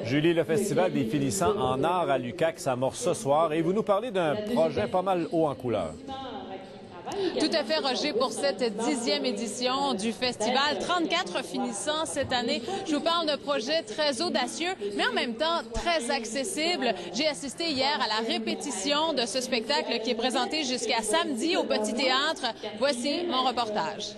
Julie, le Festival des finissants en art à l'UQAC s'amorce ce soir et vous nous parlez d'un projet pas mal haut en couleur. Tout à fait, Roger, pour cette 10e édition du festival. 34 finissants cette année. Je vous parle d'un projet très audacieux, mais en même temps très accessible. J'ai assisté hier à la répétition de ce spectacle qui est présenté jusqu'à samedi au Petit Théâtre. Voici mon reportage.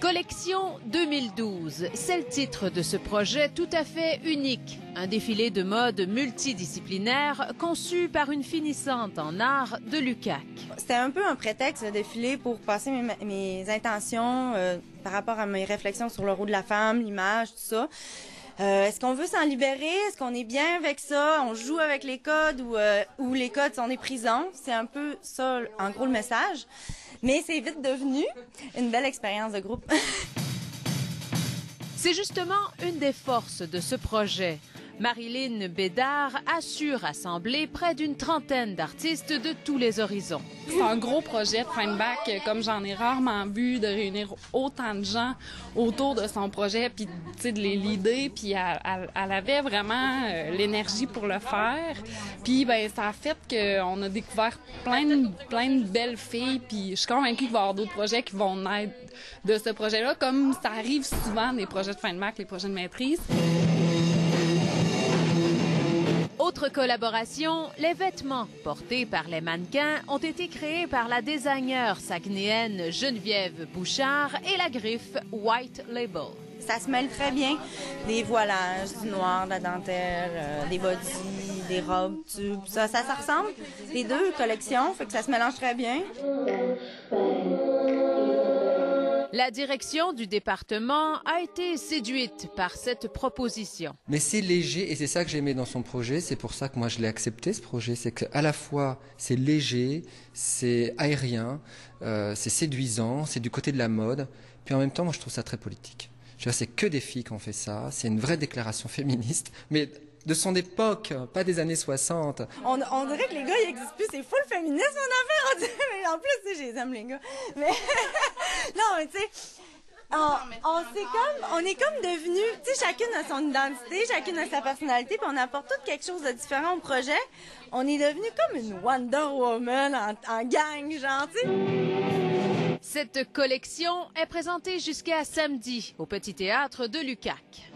Collection 2012, c'est le titre de ce projet tout à fait unique. Un défilé de mode multidisciplinaire conçu par une finissante en art de l'UQAC. C'était un peu un prétexte, le défilé, pour passer mes intentions par rapport à mes réflexions sur le rôle de la femme, l'image, tout ça. Est-ce qu'on veut s'en libérer? Est-ce qu'on est bien avec ça? On joue avec les codes ou les codes sont des prisons? C'est un peu ça, en gros, le message. Mais c'est vite devenu une belle expérience de groupe. C'est justement une des forces de ce projet. Marilyn Bédard a su rassembler près d'une trentaine d'artistes de tous les horizons. C'est un gros projet de Findback, comme j'en ai rarement vu, de réunir autant de gens autour de son projet, puis de les leader, puis elle avait vraiment l'énergie pour le faire. Puis ben ça a fait qu'on a découvert plein de belles filles, puis je suis convaincue qu'il va y avoir d'autres projets qui vont naître de ce projet-là, comme ça arrive souvent des projets de Findback, les projets de maîtrise. Autre collaboration, les vêtements portés par les mannequins ont été créés par la designer saguenéenne Geneviève Bouchard et la griffe White Label. Ça se mêle très bien. Des voilages, du noir, de la dentelle, des bodys, des robes, tubes, ça ressemble. Les deux collections, fait que ça se mélange très bien. La direction du département a été séduite par cette proposition. Mais c'est léger et c'est ça que j'aimais dans son projet. C'est pour ça que moi je l'ai accepté, ce projet. C'est qu'à la fois c'est léger, c'est aérien, c'est séduisant, c'est du côté de la mode. Puis en même temps, moi je trouve ça très politique. Je veux dire, c'est que des filles qui ont fait ça. C'est une vraie déclaration féministe. Mais de son époque, pas des années 60. On dirait que les gars, ils existent plus. C'est full féminisme, en affaire. Mais en plus, tu sais, je les aime, les gars. Mais non, mais tu sais, on est comme devenus, tu sais, chacune a son identité, chacune a sa personnalité, puis on apporte tout quelque chose de différent au projet. On est devenus comme une Wonder Woman en gang, genre, tu sais. Cette collection est présentée jusqu'à samedi au Petit Théâtre de l'UQAC.